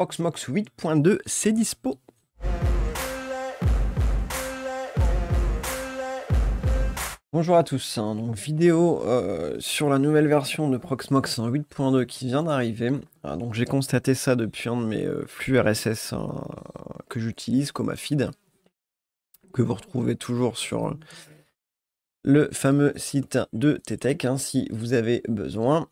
Proxmox 8.2, c'est dispo. Bonjour à tous, donc vidéo sur la nouvelle version de Proxmox 8.2 qui vient d'arriver. Donc j'ai constaté ça depuis un de mes flux RSS que j'utilise comme feed, que vous retrouvez toujours sur le fameux site de TTech si vous avez besoin.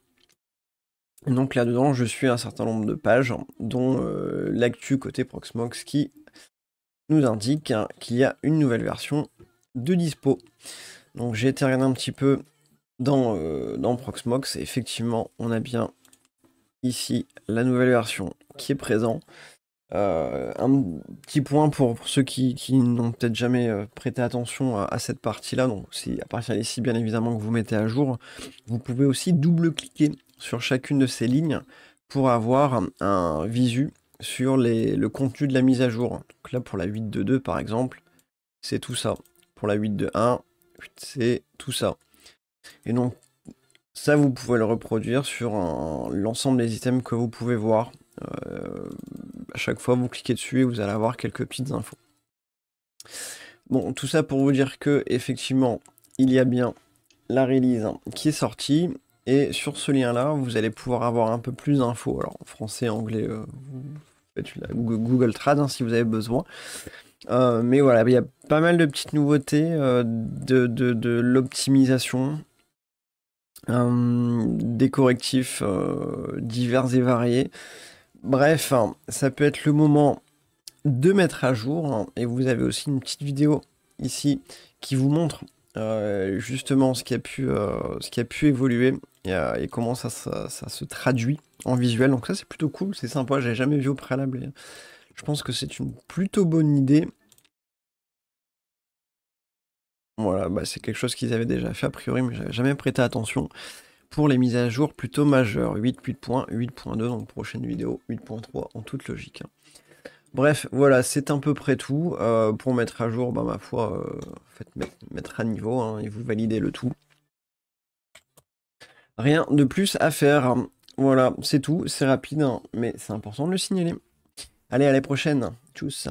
Donc là-dedans, je suis un certain nombre de pages, dont l'actu côté Proxmox qui nous indique qu'il y a une nouvelle version de dispo. Donc j'ai été regarder un petit peu dans Proxmox, et effectivement, on a bien ici la nouvelle version qui est présente. Un petit point pour ceux qui n'ont peut-être jamais prêté attention à cette partie-là, donc c'est à partir d'ici bien évidemment que vous mettez à jour, vous pouvez aussi double-cliquer sur chacune de ces lignes pour avoir un visu sur le contenu de la mise à jour. Donc là pour la 8.2.2 par exemple, c'est tout ça. Pour la 8.2.1, c'est tout ça. Et donc ça vous pouvez le reproduire sur l'ensemble des items que vous pouvez voir. À chaque fois vous cliquez dessus et vous allez avoir quelques petites infos. Bon, tout ça pour vous dire que effectivement il y a bien la release qui est sortie, et sur ce lien là vous allez pouvoir avoir un peu plus d'infos. Alors en français, anglais, vous faites la Google Trad si vous avez besoin. Mais voilà, il y a pas mal de petites nouveautés, de l'optimisation, des correctifs divers et variés. Bref, ça peut être le moment de mettre à jour, et vous avez aussi une petite vidéo ici qui vous montre justement ce qui a pu évoluer et comment ça se traduit en visuel. Donc ça c'est plutôt cool, c'est sympa, j'ai jamais vu au préalable. Je pense que c'est une plutôt bonne idée. Voilà, bah c'est quelque chose qu'ils avaient déjà fait a priori, mais j'avais jamais prêté attention pour les mises à jour plutôt majeures. 8.1, 8.2, donc prochaine vidéo, 8.3 en toute logique. Bref, voilà, c'est à peu près tout. Pour mettre à jour, bah ma foi, faites mettre à niveau et vous validez le tout. Rien de plus à faire. Voilà, c'est tout, c'est rapide, mais c'est important de le signaler. Allez, à la prochaine. Tchuss.